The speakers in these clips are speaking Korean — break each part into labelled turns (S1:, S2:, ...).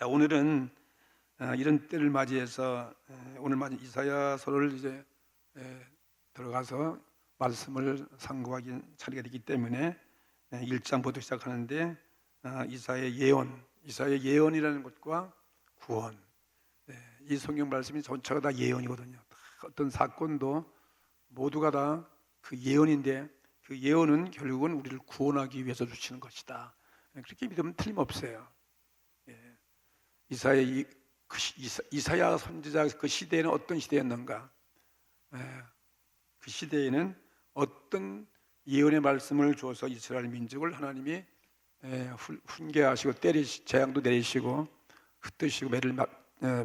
S1: 자, 오늘은 이런 때를 맞이해서 오늘 맞은 이사야서를 이제 들어가서 말씀을 상고하기 차례가 되기 때문에 1장부터 시작하는데 이사야의 예언이라는 것과 구원, 이 성경 말씀이 전체가 다 예언이거든요. 어떤 사건도 모두가 다 그 예언인데 그 예언은 결국은 우리를 구원하기 위해서 주시는 것이다. 그렇게 믿으면 틀림없어요. 이사야 선지자 그 시대에는 어떤 시대였는가? 그 시대에는 어떤 예언의 말씀을 주어서 이스라엘 민족을 하나님이 훈계하시고 재앙도 내리시고 흩으시고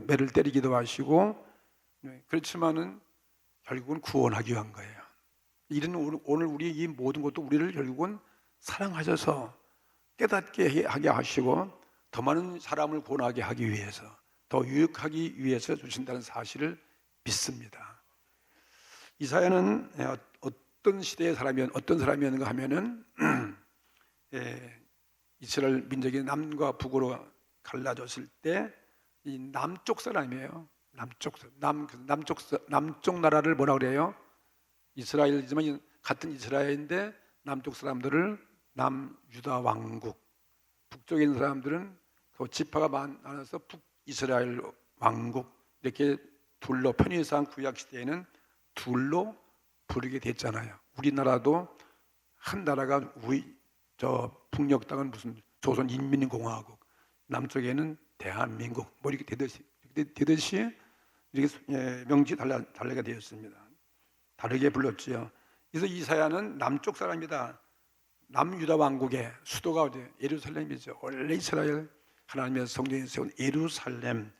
S1: 매를 때리기도 하시고, 그렇지만은 결국은 구원하기 위한 거예요. 오늘 우리 이 모든 것도 우리를 결국은 사랑하셔서 깨닫게 하게 하시고 더 많은 사람을 구원하게 하기 위해서, 더 유익하기 위해서 주신다는 사실을 믿습니다. 이사야는 어떤 시대의 어떤 사람이었는가 하면은 이스라엘 민족이 남과 북으로 갈라졌을 때 이 남쪽 사람이에요. 남쪽 나라를 뭐라 그래요? 이스라엘이지만 같은 이스라엘인데 남쪽 사람들을 남유다 왕국, 북쪽에 있는 사람들은 그 지파가 많아서 북이스라엘 왕국, 이렇게 둘로, 편의상 구약 시대에는 둘로 부르게 됐잖아요. 우리나라도 한 나라가 북녘 땅은 무슨 조선인민공화국, 남쪽에는 대한민국, 뭐 이렇게 되듯이 이렇게 명칭이 달라가 되었습니다. 다르게 불렀지요. 그래서 이사야는 남쪽 사람이다. 남유다 왕국의 수도가 어디예요? 예루살렘이죠. 원래 이스라엘 하나님의 성전에 세운 예루살렘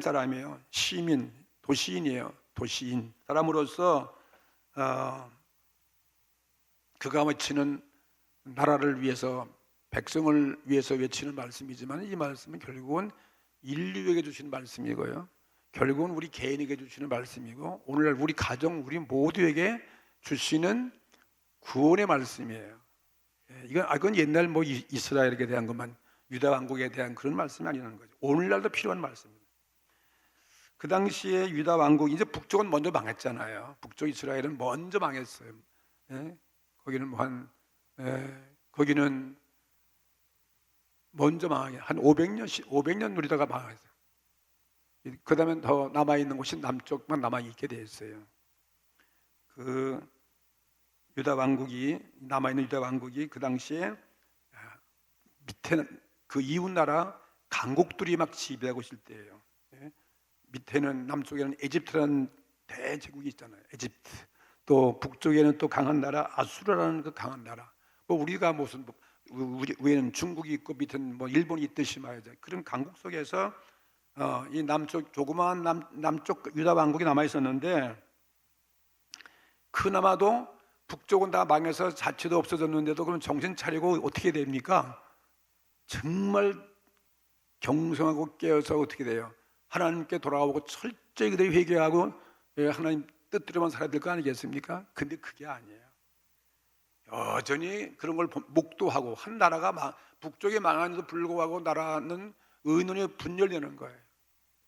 S1: 사람이에요. 도시인이에요. 도시인 사람으로서 그가 외치는 나라를 위해서, 백성을 위해서 외치는 말씀이지만 이 말씀은 결국은 인류에게 주시는 말씀이고요. 결국은 우리 개인에게 주시는 말씀이고 오늘날 우리 가정, 우리 모두에게 주시는 구원의 말씀이에요. 이건 옛날 이스라엘에 대한 것만, 유다 왕국에 대한 그런 말씀이 아니라는 거죠. 오늘날도 필요한 말씀입니다. 그 당시에 유다 왕국이 이제 북쪽은 먼저 망했잖아요. 북쪽 이스라엘은 먼저 망했어요. 거기는 먼저 망하게 한 500년 누리다가 망했어요. 그 다음에 더 남아있는 곳이 남쪽만 남아있게 됐어요. 그 남아있는 유다 왕국이 그 당시에 밑에는 그 이웃 나라 강국들이 막 지배하고 있을 때예요. 밑에는, 남쪽에는 에집트라는 대제국이 있잖아요. 에집트. 또 북쪽에는 또 강한 나라 아수르라는 그 강한 나라. 우리가 무슨 위에는 중국이 있고 밑에는 일본이 있듯이 말이죠. 그런 강국 속에서 이 남쪽 조그마한 남쪽 유다 왕국이 남아 있었는데, 그나마도 북쪽은 다 망해서 자치도 없어졌는데도 그럼 정신 차리고 어떻게 됩니까? 정말 경성하고 깨어서 어떻게 돼요? 하나님께 돌아오고 철저히 그대로 회개하고 하나님 뜻대로만 살아야 될 거 아니겠습니까? 근데 그게 아니에요. 여전히 그런 걸 목도하고 한 나라가 북쪽에 망한데도 불구하고 나라는 의논이 분열되는 거예요.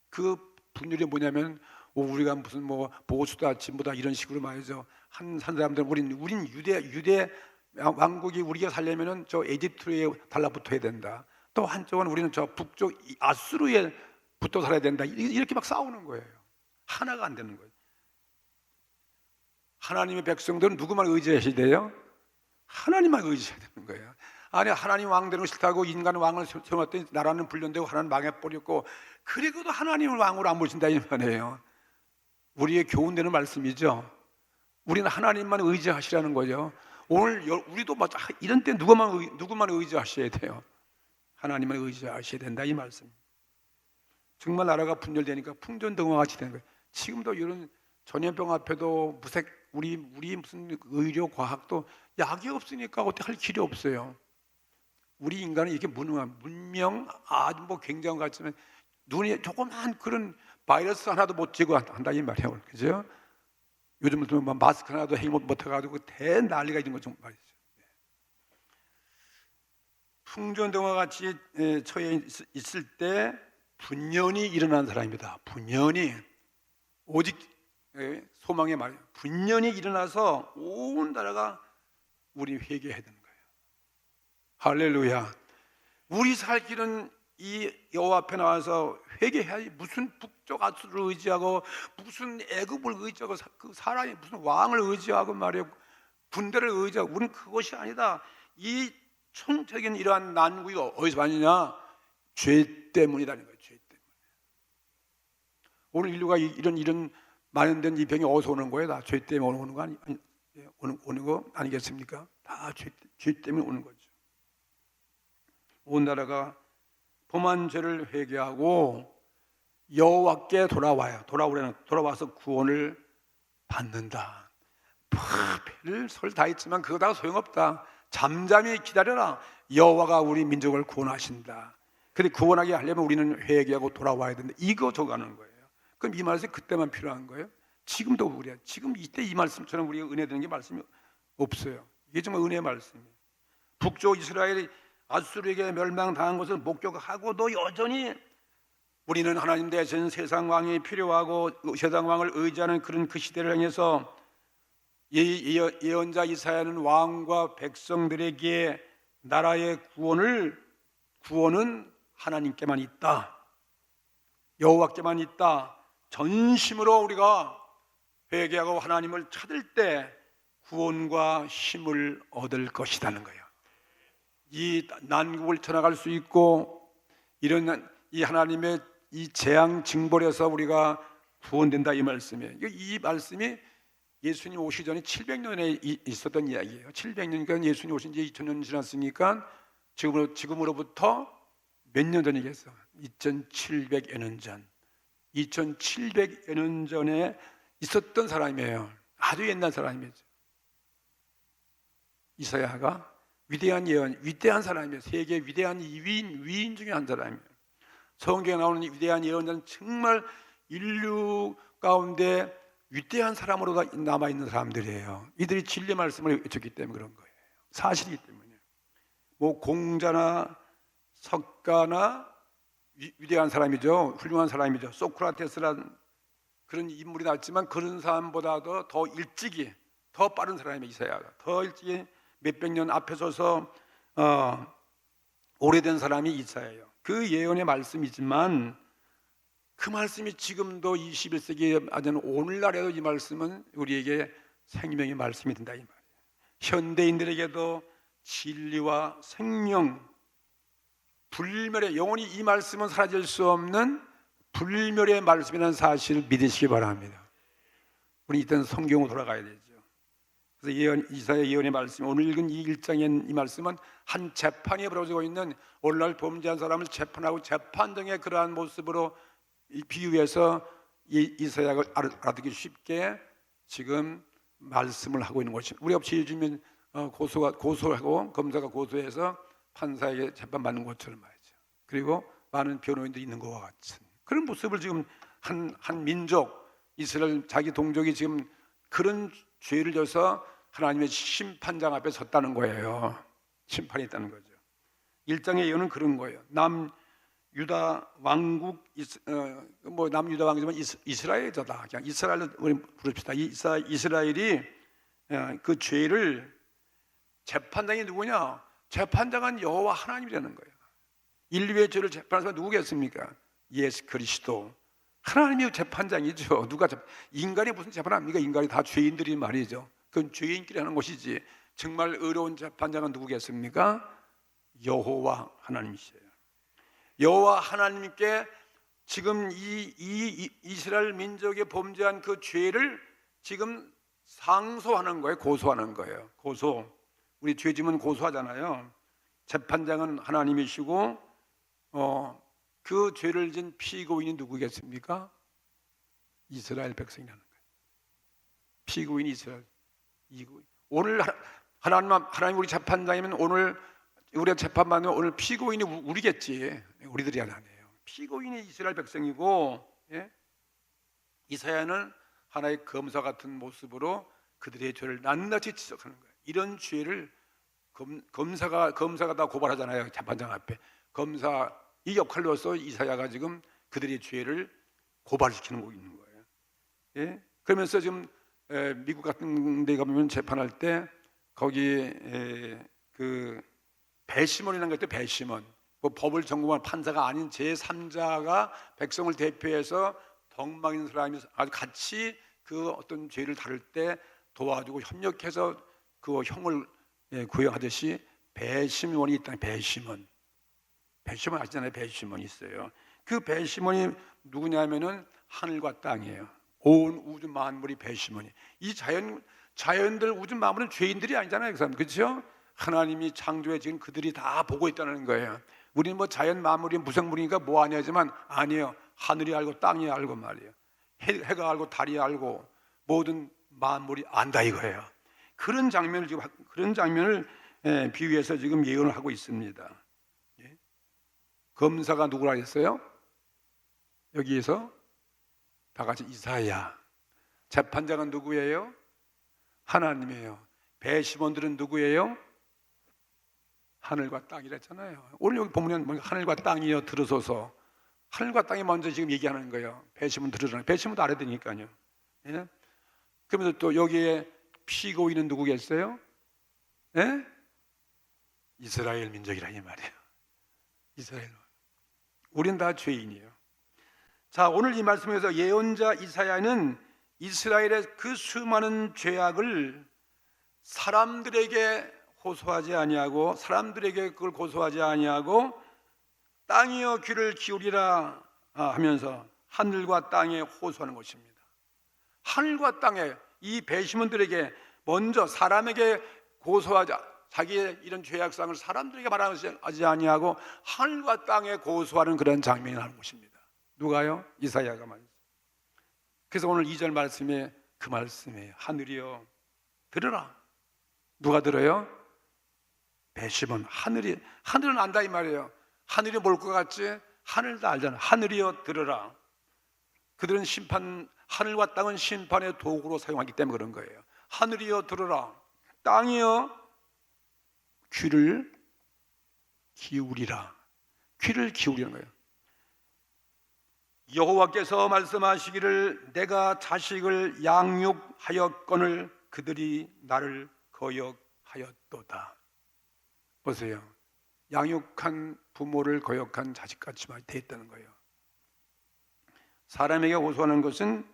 S1: 그 분열이 뭐냐면 우리가 무슨 보수다 진보다 이런 식으로 말이죠. 한 사람들은 우린 유대 왕국이 우리가 살려면은 저 에집트에 달라붙어야 된다. 또 한쪽은 우리는 저 북쪽 아수르에 붙어 살아야 된다. 이렇게 막 싸우는 거예요. 하나가 안 되는 거예요. 하나님의 백성들은 누구만 의지하셔야 돼요? 하나님만 의지해야 되는 거예요. 아니, 하나님 왕 되는 거 싫다고 인간 왕을 세워놨더니 나라는 불련되고 하나는 망해버렸고, 그리고도 하나님을 왕으로 안 모신다 이 말이에요. 우리의 교훈되는 말씀이죠. 우리는 하나님만 의지하시라는 거죠. 오늘 우리도 이런 때 누구만 의지하셔야 돼요? 하나님만 의지하셔야 된다 이 말씀. 정말 나라가 분열되니까 풍전등화같이 되는 거예요. 지금도 이런 전염병 앞에도 우리 무슨 의료 과학도 약이 없으니까 어떻게 할 길이 없어요. 우리 인간은 이렇게 문명 아주 굉장한 것 같지만 눈에 조그만 그런 바이러스 하나도 못 제거한다 이 말이에요. 그죠? 요즘은 마스크 하나도 해결 못해가지고 대난리가 있는 거 좀 말이죠. 풍전등화 같이 처해 있을 때 분연히 일어난 사람입니다. 분연히 오직 소망의 말, 분연히 일어나서 온 나라가 우리 회개해야 되는 거예요. 할렐루야. 우리 살 길은 이 여호와 앞에 나와서 회개해야지. 무슨 북쪽 아수를 의지하고 무슨 애굽을 의지하고 그 사람이 무슨 왕을 의지하고 말이에요. 군대를 의지하고 우리는 그것이 아니다. 이 총적인 이러한 난국이 어디서 왔느냐? 죄 때문이라는 거예요. 죄 때문에. 오늘 인류가 이런 만연된 이 병이 어디서 오는 거예요? 다 죄 때문에 오는 거 오는 거 아니겠습니까? 다 죄 때문에 오는 거죠. 온 나라가 범한 죄를 회개하고 여호와께 돌아와서 구원을 받는다. 별설 다 있지만 그거 다 소용없다. 잠잠히 기다려라. 여호와가 우리 민족을 구원하신다. 근데 구원하게 하려면 우리는 회개하고 돌아와야 된다. 이거 적어가는 거예요. 그럼 이 말씀이 그때만 필요한 거예요? 지금도 그래요. 지금 이때 이 말씀처럼 우리가 은혜 되는 게 말씀이 없어요. 이게 정말 은혜의 말씀이에요. 북쪽 이스라엘이 아수르에게 멸망당한 것을 목격하고도 여전히 우리는 하나님 대신 세상 왕이 필요하고 세상 왕을 의지하는 그런 그 시대를 향해서 예언자 이사야는 왕과 백성들에게 나라의 구원은 하나님께만 있다. 여호와께만 있다. 전심으로 우리가 회개하고 하나님을 찾을 때 구원과 힘을 얻을 것이라는 거예요. 이 난국을 쳐나갈 수 있고 이런 이 하나님의 이 재앙 징벌에서 우리가 구원된다 이 말씀이에요. 이 말씀이 예수님 오시기 전에 700년에 있었던 이야기예요. 700년이니까 예수님 오신 지 2000년 지났으니까 지금으로부터 몇 년 전이겠어? 2700여 년 전. 2700여 년 전에 있었던 사람이에요. 아주 옛날 사람이죠. 이사야가 위대한 예언, 위대한 사람이에요. 세계 위대한 위인 중에 한 사람이에요. 성경에 나오는 위대한 예언자는 정말 인류 가운데 위대한 사람으로 남아있는 사람들이에요. 이들이 진리 말씀을 외쳤기 때문에 그런 거예요. 사실이기 때문에. 뭐 공자나 석가나 위대한 사람이죠. 훌륭한 사람이죠. 소크라테스라는 그런 인물이 났지만 그런 사람보다도 더 일찍이 더 빠른 사람이 이사야가 더 일찍이 몇백 년 앞에 서서 오래된 사람이 이사야예요. 그 예언의 말씀이지만 그 말씀이 지금도 21세기에 아주 오늘날에도 이 말씀은 우리에게 생명의 말씀이 된다 이 말이에요. 현대인들에게도 진리와 생명, 불멸의 영원히 이 말씀은 사라질 수 없는 불멸의 말씀이라는 사실을 믿으시기 바랍니다. 우리 이때는 성경으로 돌아가야 되죠. 그래서 이사야 예언의 말씀, 오늘 읽은 이 1장의 이 말씀은 한 재판이 벌어지고 있는 오늘날 범죄한 사람을 재판하고 재판 등의 그러한 모습으로 비유해서 이사야가 알아듣기 쉽게 지금 말씀을 하고 있는 것입니다. 우리가 죄 지으면 고소하고 검사가 고소해서 판사에게 재판받는 것처럼 말이죠. 그리고 많은 변호인들이 있는 것과 같은 그런 모습을 지금 한 민족 이스라엘 자기 동족이 지금 그런 죄를 져서 하나님의 심판장 앞에 섰다는 거예요. 심판이 있다는 거죠. 1장의 예언은 그런 거예요. 남유다 왕국 남유다 왕이지만 이스라엘이다. 그냥 이스라엘로 우리 부릅시다. 이스라엘이 그 죄를 재판장이 누구냐? 재판장은 여호와 하나님이라는 거예요. 인류의 죄를 재판하는 사람은 누구겠습니까? 예수 그리스도. 하나님이 재판장이죠. 인간이 무슨 재판합니까? 인간이 다 죄인들이 말이죠. 그건 죄인끼리 하는 것이지. 정말 의로운 재판장은 누구겠습니까? 여호와 하나님이세요. 여호와 하나님께 지금 이 이스라엘 민족의 범죄한 그 죄를 지금 상소하는 거예요. 고소하는 거예요. 우리 죄 지면 고소하잖아요. 재판장은 하나님이시고 그 죄를 진 피고인이 누구겠습니까? 이스라엘 백성이라는 거예요. 피고인이 이스라엘. 오늘 하나님 우리 재판장이면 오늘 우리가 재판받으면 오늘 피고인이 우리겠지. 우리들이 아니에요. 피고인이 이스라엘 백성이고 이사야는 하나의 검사 같은 모습으로 그들의 죄를 낱낱이 지적하는 거예요. 이런 죄를 검사가 다 고발하잖아요. 재판장 앞에. 검사 이 역할로서 이사야가 지금 그들의 죄를 고발시키는 거 있는 거예요. 예? 그러면서 지금 미국 같은 데 가보면 재판할 때 거기 그 배심원이라는 게 있대요. 배심원. 그 법을 전공한 판사가 아닌 제3자가 백성을 대표해서 덕망 있는 사람이 아주 같이 그 어떤 죄를 다룰 때 도와주고 협력해서 그 형을 구형하듯이 배심원이 있다. 배심원 아시잖아요. 배심원이 있어요. 그 배심원이 누구냐면은 하늘과 땅이에요. 온 우주 만물이 배심원이. 이 자연들 우주 만물은 죄인들이 아니잖아요. 그 사람 그렇죠? 하나님이 창조해 지금 그들이 다 보고 있다는 거예요. 우리는 뭐 자연 만물이 무생물이니까 뭐 아니지만 아니에요. 하늘이 알고 땅이 알고 말이에요. 해가 알고 달이 알고 모든 만물이 안다 이거예요. 그런 장면을 비유해서 지금 예언을 하고 있습니다. 예? 검사가 누구라 했어요? 여기에서 다 같이 이사야. 재판장은 누구예요? 하나님이에요. 배심원들은 누구예요? 하늘과 땅이랬잖아요. 오늘 여기 보면 하늘과 땅이여 들으소서. 하늘과 땅이 먼저 지금 얘기하는 거예요. 배심원 들으라는. 배심원도 알아야 되니까요. 예? 그러면서 또 여기에 피고인은 누구겠어요? 예? 이스라엘 민족이라 이 말이에요. 이스라엘. 우린 다 죄인이에요. 자, 오늘 이 말씀에서 예언자 이사야는 이스라엘의 그 수많은 죄악을 사람들에게 호소하지 아니하고 사람들에게 그걸 고소하지 아니하고 땅이여 귀를 기울이라 하면서 하늘과 땅에 호소하는 것입니다. 하늘과 땅에 이 배심원들에게 먼저 사람에게 고소하지 자기의 이런 죄악상을 사람들에게 말하지 아니하고 하늘과 땅에 고소하는 그런 장면이 나오는 것입니다. 누가요? 이사야가 말이죠. 그래서 오늘 2절 말씀에 그 말씀이에요. 하늘이여 들으라. 누가 들어요? 배심원. 하늘은 안다 이 말이에요. 하늘이 뭘 것 같지? 하늘도 알잖아. 하늘이여 들으라. 그들은 하늘과 땅은 심판의 도구로 사용하기 때문에 그런 거예요. 하늘이여 들으라. 땅이여 귀를 기울이라. 귀를 기울이는 거예요. 여호와께서 말씀하시기를 내가 자식을 양육하였거늘 그들이 나를 거역하였도다. 보세요. 양육한 부모를 거역한 자식같이 됐다는 거예요. 사람에게 호소하는 것은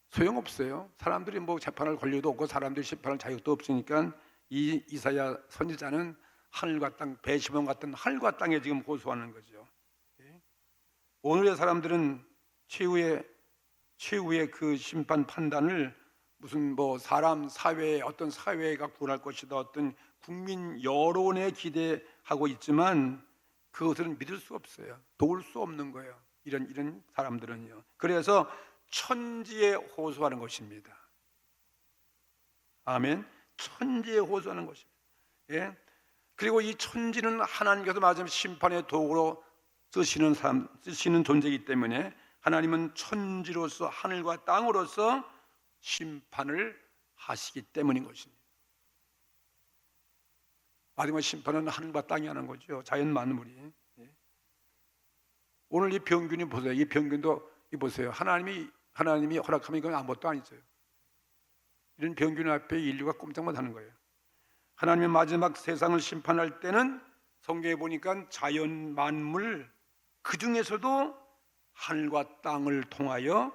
S1: 소용없어요. 사람들이 뭐 재판을 권리도 없고 사람들이 심판할 자격도 없으니까 이 이사야 선지자는 하늘과 땅, 배심원 같은 하늘과 땅에 지금 호소하는 거죠. 오늘의 사람들은 최후의 그 심판 판단을 무슨 뭐 사람 사회에 어떤 사회가 구원할 것이다 어떤 국민 여론에 기대하고 있지만 그것은 믿을 수 없어요. 도울 수 없는 거예요. 이런 사람들은요. 그래서 천지에 호소하는 것입니다. 아멘. 천지에 호소하는 것입니다. 예? 그리고 이 천지는 하나님께서 마지막 심판의 도구로 쓰시는 존재이기 때문에 하나님은 천지로서 하늘과 땅으로서 심판을 하시기 때문인 것입니다. 마지막 심판은 하늘과 땅이 하는 거죠. 자연 만물이. 오늘 이 병균이 보세요. 이 병균도 보세요. 하나님이 허락하면 이건 아무것도 아니죠. 이런 병균 앞에 인류가 꼼짝만 하는 거예요. 하나님의 마지막 세상을 심판할 때는 성경에 보니까 자연 만물 그 중에서도 하늘과 땅을 통하여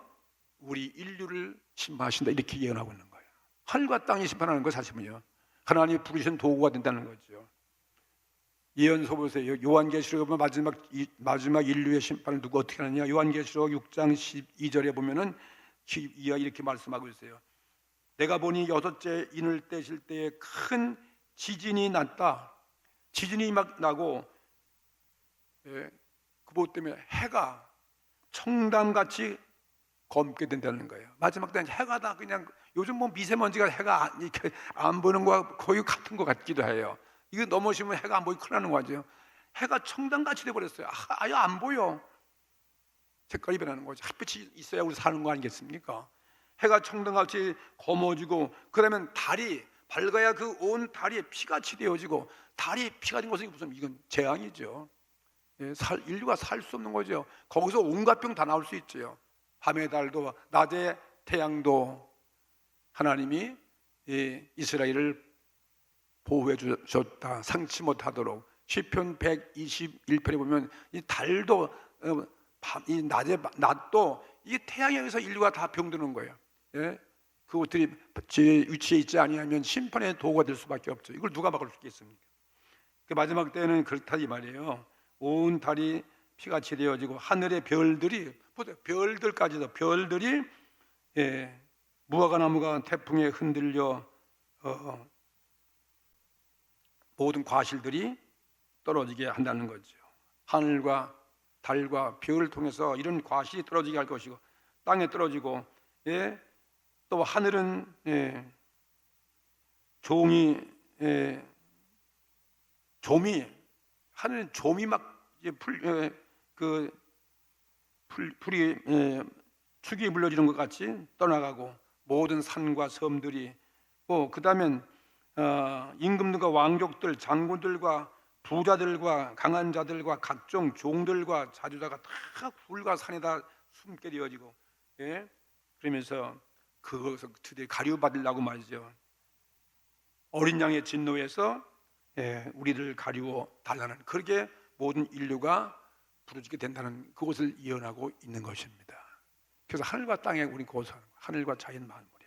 S1: 우리 인류를 심판하신다 이렇게 예언하고 있는 거예요. 하늘과 땅이 심판하는 거 사실은요. 하나님이 부르신 도구가 된다는 거죠. 예언서 보세요. 요한계시록에 보면 마지막 인류의 심판을 누가 어떻게 하느냐. 요한계시록 6장 12절에 보면은 이렇게 말씀하고 있어요. 내가 보니 여섯째 인을 떼실 때에 큰 지진이 났다. 지진이 막 나고 그것 때문에 해가 청담같이 검게 된다는 거예요. 마지막 때는 해가 다 그냥 요즘 뭐 미세먼지가 해가 이렇게 안 보는 거와 거의 같은 것 같기도 해요. 이거 넘어지면 해가 안 보이고 큰일 나는 거죠. 해가 청담같이 돼버렸어요. 아예 안 보여. 색깔이 변하는 거죠. 햇빛이 있어야 우리 사는 거 아니겠습니까? 해가 청담같이 검어지고 그러면 달이 밝아야 그 온 다리에 피같이 되어지고, 다리에 피가 된 것은 무슨 이건 재앙이죠. 인류가 살 수 없는 거죠. 거기서 온갖 병 다 나올 수 있죠. 밤의 달도 낮의 태양도 하나님이 이스라엘을 보호해 주셨다. 상치 못하도록. 시편 121편에 보면 이 달도 이 낮도 이 태양에 의해서 인류가 다 병드는 거예요. 그것들이 제 위치에 있지 아니하면 심판의 도구가 될 수밖에 없죠. 이걸 누가 막을 수 있겠습니까? 마지막 때는 그렇다 이 말이에요. 온 달이 피같이 되어지고 하늘의 별들이, 별들까지도 별들이 무화과나무가 태풍에 흔들려 모든 과실들이 떨어지게 한다는 거죠. 하늘과 달과 별을 통해서 이런 과실이 떨어지게 할 것이고, 땅에 떨어지고, 또 하늘은 하늘은 좀이 막 풀이 축이 물려지는 것 같이 떠나가고, 모든 산과 섬들이, 그 다음엔 임금들과 왕족들, 장군들과 부자들과 강한 자들과 각종 종들과 자주자가 다 불과 산에다 숨게 되어지고, 그러면서 그것을 드디어 가리워받으려고 말이죠. 어린 양의 진노에서 우리를 가리워 달라는, 그렇게 모든 인류가 부르짖게 된다는 그것을 예언하고 있는 것입니다. 그래서 하늘과 땅에 우리 고소하는 거예요. 하늘과 자연 만물에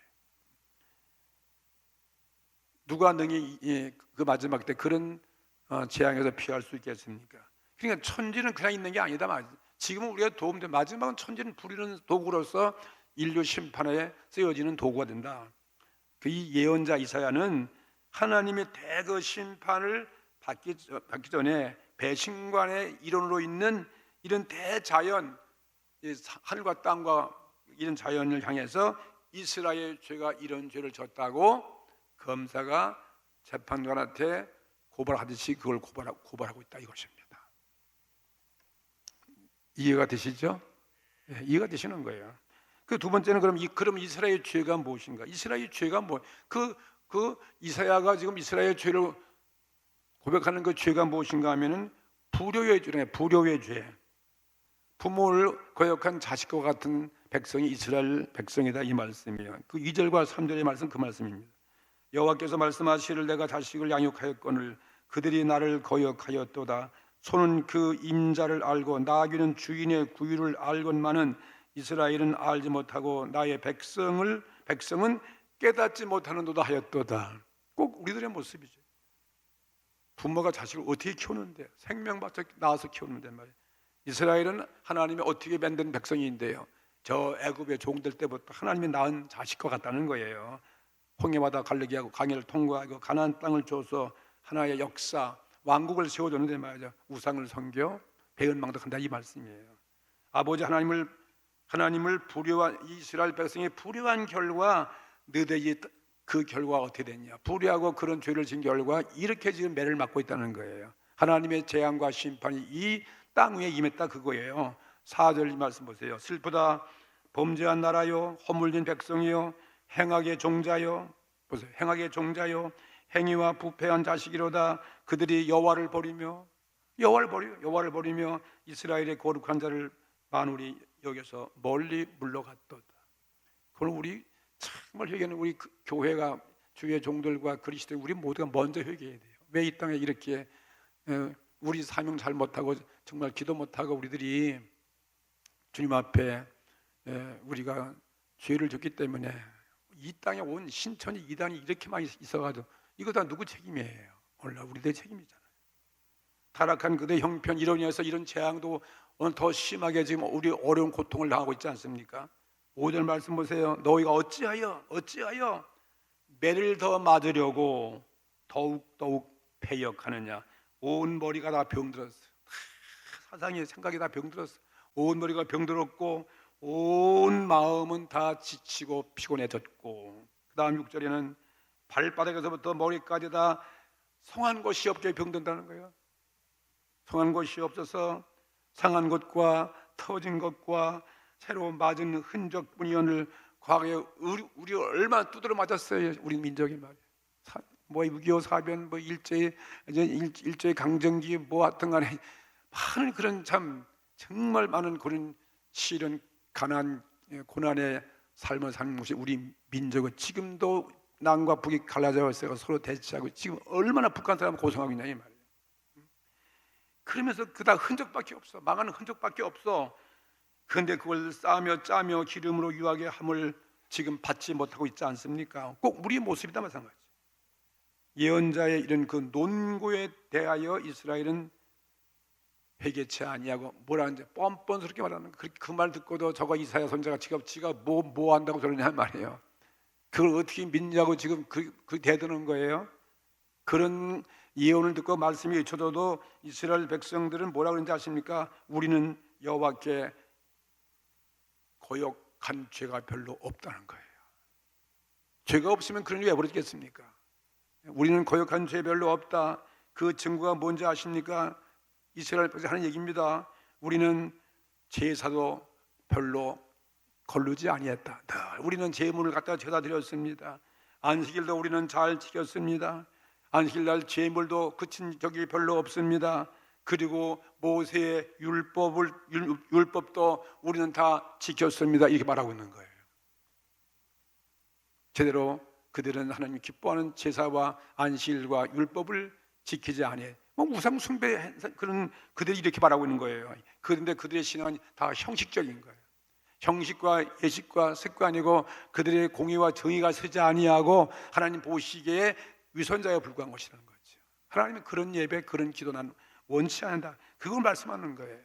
S1: 누가 능히 그 마지막 때 그런 재앙에서 피할 수 있겠습니까? 그러니까 천지는 그냥 있는 게 아니다 말이죠. 지금은 우리가 도움돼, 마지막은 천지는 부리는 도구로서 인류 심판에 쓰여지는 도구가 된다. 그 이 예언자 이사야는 하나님의 대거 심판을 받기 전에 배신관의 일원으로 있는 이런 대자연, 하늘과 땅과 이런 자연을 향해서 이스라엘 죄가 이런 죄를 졌다고 검사가 재판관한테 고발하듯이 그걸 고발하고 있다 이것입니다. 이해가 되시죠? 이해가 되시는 거예요. 그 두 번째는 그럼 이스라엘 죄가 무엇인가? 이스라엘 죄가 뭐? 그 이사야가 지금 이스라엘 죄를 고백하는 그 죄가 무엇인가 하면은 불효의 죄네. 불효의 죄. 부모를 거역한 자식과 같은 백성이 이스라엘 백성이다 이 말씀이에요. 그 2절과 3절의 말씀 그 말씀입니다. 여호와께서 말씀하시기를 내가 자식을 양육하였거늘 그들이 나를 거역하였도다. 소는 그 임자를 알고 나귀는 주인의 구유를 알건만은 이스라엘은 알지 못하고 나의 백성은 깨닫지 못하는도다 하였도다. 꼭 우리들의 모습이죠. 부모가 자식을 어떻게 키우는데, 생명받쳐 낳아서 키우는데 말이에요. 이스라엘은 하나님이 어떻게 만든 백성인데요, 저 애굽의 종들 때부터 하나님이 낳은 자식과 같다는 거예요. 홍해바다 갈르게 하고 강해를 통과하고 가나안 땅을 줘서 하나의 역사, 왕국을 세워줬는데 말이죠, 우상을 섬겨 배은망덕한다 이 말씀이에요. 아버지 하나님을 불효한 이스라엘 백성의 불효한 결과 너희들이 그 결과가 어떻게 됐냐? 불의하고 그런 죄를 지은 결과 이렇게 지금 매를 맞고 있다는 거예요. 하나님의 재앙과 심판이 이 땅 위에 임했다 그거예요. 4절 말씀 보세요. 슬프다 범죄한 나라요 허물진 백성이요 행악의 종자요. 보세요. 행악의 종자요 행위와 부패한 자식이로다. 그들이 여호와를 버리며 이스라엘의 거룩한 자를 만울이 여기서 멀리 물러갔도다. 그럼 우리 정말 회개는 우리 교회가 주의 종들과 그리스도 우리 모두가 먼저 회개해야 돼요. 왜 이 땅에 이렇게 우리 사명 잘 못하고 정말 기도 못하고 우리들이 주님 앞에 우리가 죄를 졌기 때문에 이 땅에 온 신천지 이단이 이렇게 많이 있어가지고 이거 다 누구 책임이에요? 오늘 우리들의 책임이잖아요. 타락한 그들의 형편 이로 인해서 이런 재앙도 오늘 더 심하게 지금 우리 어려운 고통을 당하고 있지 않습니까? 5절 말씀 보세요. 너희가 어찌하여 매를 더 맞으려고 더욱 패역하느냐. 온 머리가 다 병들었어. 사상의 생각이 다 병들었어. 온 머리가 병들었고 온 마음은 다 지치고 피곤해졌고, 그 다음 6절에는 발바닥에서부터 머리까지 다 성한 곳이 없게 병든다는 거예요. 성한 곳이 없어서 상한 것과 터진 것과 새로 맞은 흔적뿐이오늘 과거에 우리 얼마나 두드려 맞았어요. 우리 민족이 말이에요. 뭐 6.25 사변, 뭐 일제의 강점기 뭐 하여튼간에 많은 그런 참 정말 많은 그런 시련, 가난, 고난의 삶을 사는 것이 우리 민족은 지금도 남과 북이 갈라져 있어서 서로 대치하고 지금 얼마나 북한 사람 고생하고 있냐 이 말이에요. 그러면서 그다 흔적밖에 없어. 망하는 흔적밖에 없어. 그런데 그걸 싸며 짜며 기름으로 유하게 함을 지금 받지 못하고 있지 않습니까? 꼭 우리의 모습이다 마찬가지. 예언자의 이런 그 논고에 대하여 이스라엘은 회개치 아니하고 뭐라 하는지 뻔뻔스럽게 말하는 그 말 듣고도 저거 이사야 선지자가 지가 뭐 한다고 저러냐 말이에요. 그걸 어떻게 믿냐고 지금 그 대드는 거예요. 그런 예언을 듣고 말씀이 외쳐져도 이스라엘 백성들은 뭐라 그러는지 아십니까? 우리는 여호와께 거역한 죄가 별로 없다는 거예요. 죄가 없으면 그런 일이 왜 벌어지겠습니까? 우리는 거역한 죄 별로 없다. 그 증거가 뭔지 아십니까? 이스라엘 백성이 하는 얘기입니다. 우리는 제사도 별로 거르지 아니했다. 우리는 제물을 갖다 제사 드렸습니다. 안식일도 우리는 잘 지켰습니다. 안식일날 제물도 그친 적이 별로 없습니다. 그리고 모세의 율법도 우리는 다 지켰습니다. 이렇게 말하고 있는 거예요. 제대로 그들은 하나님 기뻐하는 제사와 안식일과 율법을 지키지 아니해. 뭐 우상 숭배 그런 그들이 이렇게 말하고 있는 거예요. 그런데 그들의 신앙은 다 형식적인 거예요. 형식과 예식과 습관이고 그들의 공의와 정의가 서지 아니하고 하나님 보시기에 위선자에 불과한 것이라는 거죠. 하나님은 그런 예배, 그런 기도 난 원치 않는다. 그걸 말씀하는 거예요.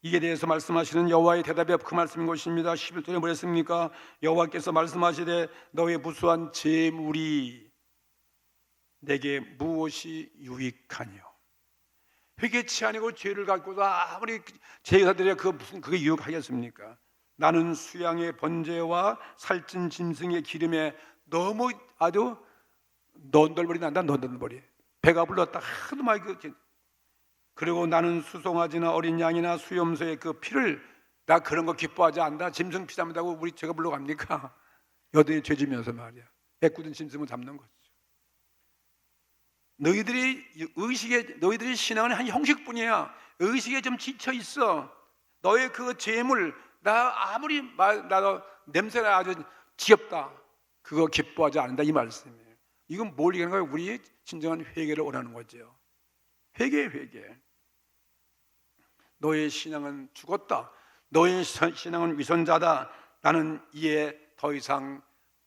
S1: 이에 대해서 말씀하시는 여호와의 대답이 그 말씀인 것입니다. 11절에 뭐랬습니까? 여호와께서 말씀하시되 너의 무수한 재물이 내게 무엇이 유익하뇨? 회개치 아니고 죄를 갖고도 아무리 제사드려야 그게 유익하겠습니까? 나는 수양의 번제와 살찐 짐승의 기름에 너무 아주 넌덜머리 난다. 넌덜머리 배가 불렀다 하도 많이 그리고 나는 수송아지나 어린 양이나 수염소의 그 피를 나 그런 거 기뻐하지 않다. 짐승 피 잡는다고 우리 제가 물러갑니까? 여든이 죄지면서 말이야. 애꿎은 짐승을 잡는 거죠. 너희들의 신앙은 한 형식뿐이야. 의식에 좀 지쳐 있어. 너의 그 재물 나 아무리 나도 냄새가 아주 지겹다. 그거 기뻐하지 않는다 이 말씀이에요. 이건 뭘 얘기하는 거예요? 우리의 진정한 회개를 원하는 거죠. 회개. 너의 신앙은 죽었다. 너의 신앙은 위선자다. 나는 이에 더 이상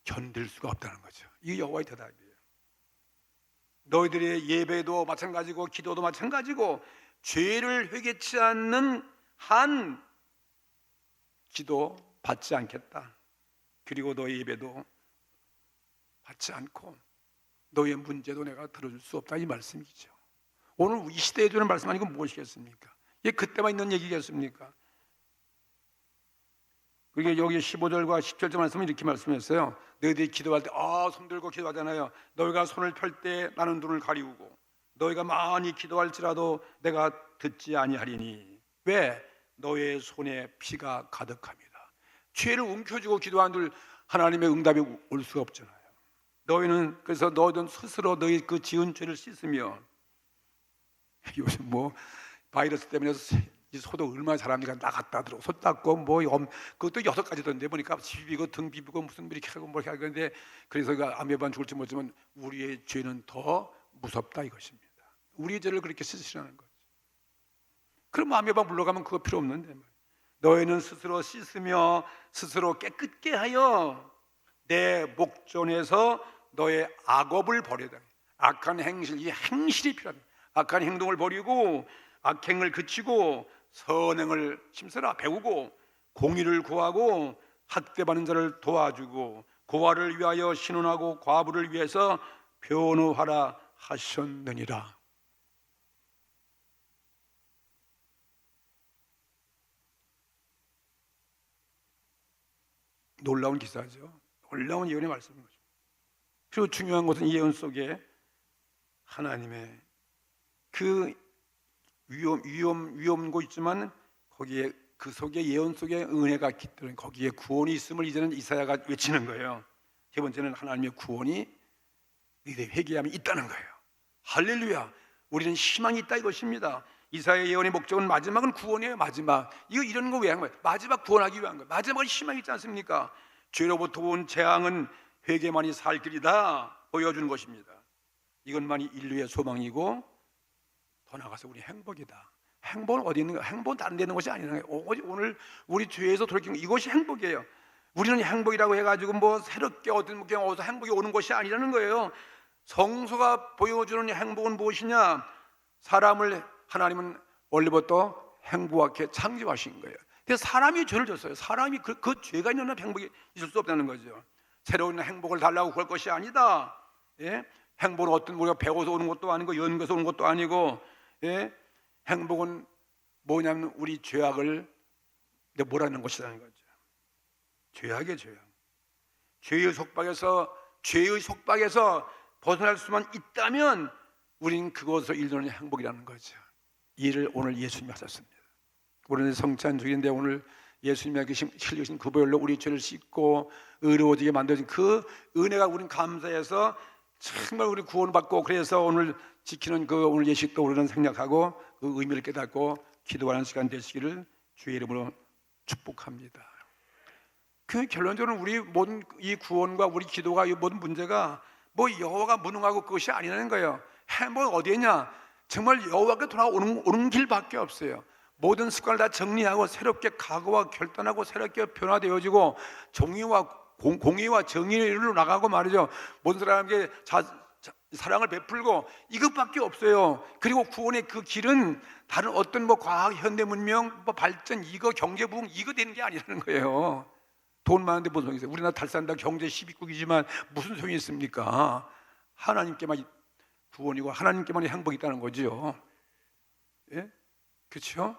S1: 견딜 수가 없다는 거죠. 이게 여호와의 대답이에요. 너희들의 예배도 마찬가지고 기도도 마찬가지고 죄를 회개치 않는 한 기도 받지 않겠다. 그리고 너의 예배도 받지 않고 너의 문제도 내가 들어줄 수 없다 이 말씀이죠. 오늘 이 시대에 주는 말씀 아니고 무엇이겠습니까? 이게 그때만 있는 얘기겠습니까? 그게 여기 15절과 17절 말씀은 이렇게 말씀했어요. 너희들이 기도할 때 손 들고 기도하잖아요. 너희가 손을 펼 때 나는 눈을 가리우고 너희가 많이 기도할지라도 내가 듣지 아니하리니 왜? 너의 손에 피가 가득합니다. 죄를 움켜쥐고 기도하는 하나님의 응답이 올 수가 없잖아요. 너희는 그래서 너희는 스스로 너희 그 지은 죄를 씻으며 요즘 뭐 바이러스 때문에 이 소도 얼마나 잘합니까? 나갔다 들어 소 닦고 뭐 그것도 6가지던데 보니까 비비고 등 비비고 무슨 이렇게 하고 뭐 이렇게 하는데 그래서 아메바는 죽을지 모르지만 우리의 죄는 더 무섭다 이것입니다. 우리의 죄를 그렇게 씻으시라는 거죠. 그럼 아메바 물러가면 그거 필요 없는데 너희는 스스로 씻으며 스스로 깨끗게 하여 내 목전에서 너의 악업을 버리다. 악한 행실, 이 행실이 필요합니다. 악한 행동을 버리고 악행을 그치고 선행을 힘써라 배우고 공의를 구하고 학대받는 자를 도와주고 고아를 위하여 신원하고 과부를 위해서 변호하라 하셨느니라. 놀라운 기사죠. 놀라운 예언의 말씀인 거죠. 그리고 중요한 것은 이 예언 속에 하나님의 그 위험고 있지만 거기에 그 속에 예언 속에 은혜가 깃들은 거기에 구원이 있음을 이제는 이사야가 외치는 거예요. 세 번째는 하나님의 구원이 너희들이 회개함이 있다는 거예요. 할렐루야. 우리는 희망이 있다 이것입니다. 이사야의 예언의 목적은 마지막은 구원이에요. 마지막. 이거 이런 거 왜 한 거예요? 마지막 구원하기 위한 거예요. 마지막은 희망이 있지 않습니까? 죄로부터 온 재앙은 회개만이 살 길이다 보여주는 것입니다. 이것만이 인류의 소망이고 더 나아가서 우리 행복이다. 행복은 어디 있는 거야? 행복은 다른 데 있는 것이 아니라는 거예요. 오늘 우리 죄에서 돌이킨 이것이 행복이에요. 우리는 행복이라고 해가지고 뭐 새롭게 어디서 행복이 오는 것이 아니라는 거예요. 성서가 보여주는 행복은 무엇이냐? 사람을 하나님은 원래부터 행복하게 창조하신 거예요. 그래서 사람이 죄를 졌어요. 사람이 그 죄가 있는 한 행복이 있을 수 없다는 거죠. 새로운 행복을 달라고 그럴 것이 아니다. 예? 행복은 어떤 우리가 배워서 오는 것도 아니고 연구해서 오는 것도 아니고, 예? 행복은 뭐냐면 우리 죄악을 몰아내는 것이라는 거죠. 죄악이에요, 죄악. 죄의 속박에서 벗어날 수만 있다면 우리는 그것을 이루는 행복이라는 거죠. 이를 오늘 예수님이 하셨습니다. 우리는 성찬 주일인데 오늘 예수님이 실리신 그 보혈로 우리 죄를 씻고 의로워지게 만들어진 그 은혜가 우리는 감사해서 정말 우리 구원받고, 그래서 오늘 지키는 그 오늘 예식도 우리는 생략하고 그 의미를 깨닫고 기도하는 시간 되시기를 주의 이름으로 축복합니다. 그 결론적으로 우리 모든 이 구원과 우리 기도가 이 모든 문제가 뭐 여호와가 무능하고 그것이 아니라는 거예요. 행복은 어디에 있냐? 정말 여호와께 돌아오는 길밖에 없어요. 모든 습관을 다 정리하고 새롭게 각오와 결단하고 새롭게 변화되어지고 공의와 정의로 나가고 말이죠. 모든 사람에게 사랑을 베풀고 이것밖에 없어요. 그리고 구원의 그 길은 다른 어떤 뭐 과학, 현대 문명, 뭐 발전, 이거 경제 부흥 이거 되는 게 아니라는 거예요. 돈 많은데 무슨 소용이 있어요? 우리나라 달산다 경제 12국이지만 무슨 소용이 있습니까? 하나님께만 구원이고 하나님께만 행복이 있다는 거죠. 예? 그렇죠?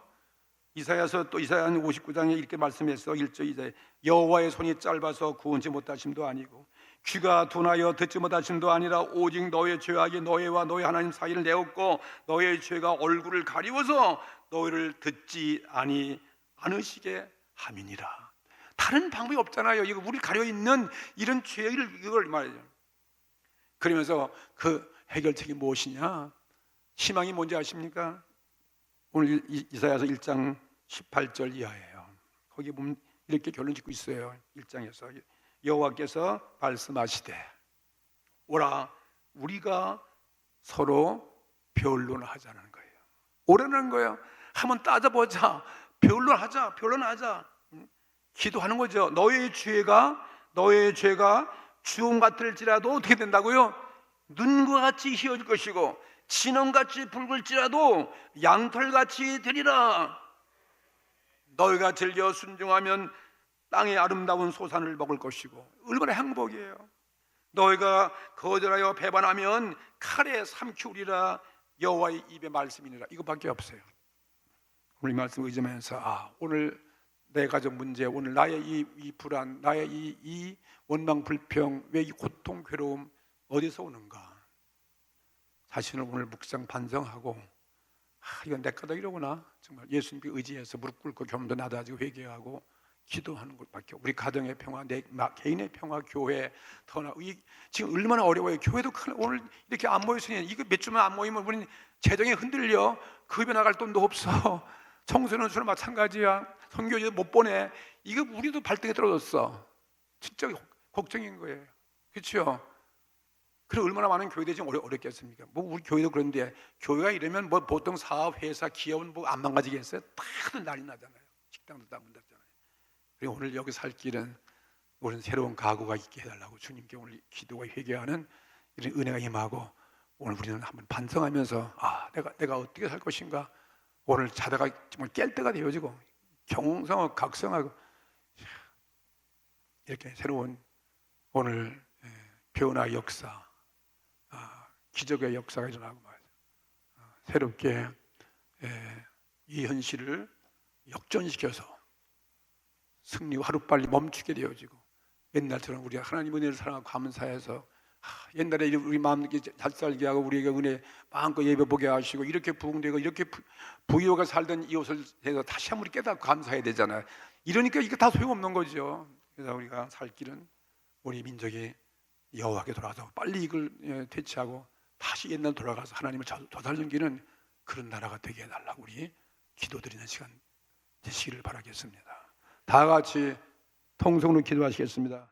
S1: 이사야서 또 이사야 59장에 이렇게 말씀했어. 1절 이사야 여호와의 손이 짧아서 구원치 못하심도 아니고 귀가 둔하여 듣지 못하심도 아니라 오직 너의 죄악이 너희와 너희 하나님 사이를 내었고 너의 죄가 얼굴을 가리워서 너희를 듣지 않으시게 함이니라. 다른 방법이 없잖아요. 이거 우리 가려 있는 이런 죄를 이걸 말이죠. 그러면서 그 해결책이 무엇이냐? 희망이 뭔지 아십니까? 오늘 이사야서 1장 18절 이하예요. 거기 보면 이렇게 결론 짓고 있어요. 1장에서 여호와께서 말씀하시되 오라 우리가 서로 변론하자는 거예요. 오라는 거예요. 한번 따져보자. 변론하자. 기도하는 거죠. 너의 죄가 주홍 같을지라도 어떻게 된다고요? 눈과 같이 희어질 것이고 진홍같이 붉을지라도 양털같이 되리라. 너희가 즐겨 순종하면 땅의 아름다운 소산을 먹을 것이고 얼마나 행복이에요. 너희가 거절하여 배반하면 칼에 삼키우리라. 여호와의 입의 말씀이니라. 이거밖에 없어요. 오늘 이 말씀 의지하면서 오늘 내 가정 문제, 오늘 나의 이 불안, 나의 이 원망 불평, 왜 이 고통 괴로움 어디서 오는가? 자신을 오늘 묵상 반성하고 이건 내 까닭이로구나. 정말 예수님께 의지해서 무릎 꿇고 겸도 낮아지고 회개하고 기도하는 것밖에. 우리 가정의 평화, 내 개인의 평화, 교회 더나 지금 얼마나 어려워요. 교회도 오늘 이렇게 안 모였으니 이거 몇 주만 안 모이면 우리는 재정이 흔들려. 급여 나갈 돈도 없어. 청소년수는 마찬가지야. 선교지도 못 보내. 이거 우리도 발등에 떨어졌어. 진짜 걱정인 거예요. 그렇죠? 그리고 얼마나 많은 교회들이 지금 어렵겠습니까? 뭐 우리 교회도 그런데 교회가 이러면 뭐 보통 사업, 회사, 기업은 뭐 안 망가지겠어요? 다들 난리 나잖아요. 식당도 다 문 닫잖아요. 그리고 오늘 여기 살 길은 우리는 새로운 각오가 있게 해달라고 주님께 오늘 기도와 회개하는 이런 은혜가 임하고 오늘 우리는 한번 반성하면서 내가 어떻게 살 것인가. 오늘 자다가 정말 깰 때가 되어지고 경성하고 각성하고 이렇게 새로운 오늘 변화 역사, 기적의 역사가 일어나고 말이죠. 새롭게 이 현실을 역전시켜서 승리가 하루빨리 멈추게 되어지고 옛날처럼 우리가 하나님 은혜를 사랑하고 감사해서 옛날에 우리 마음 잘 살게 하고 우리에게 은혜 마음껏 예배 보게 하시고 이렇게 부흥되고 이렇게 부유가 살던 이웃을 해서 다시 한번 우리 깨닫고 감사해야 되잖아요. 이러니까 이게 다 소용없는 거죠. 그래서 우리가 살 길은 우리 민족이 여호와께 돌아가서 빨리 이걸 퇴치하고 다시 옛날 돌아가서 하나님을 도달 섬기는 그런 나라가 되게 해달라고 우리 기도드리는 시간 되시기를 바라겠습니다. 다 같이 통성으로 기도하시겠습니다.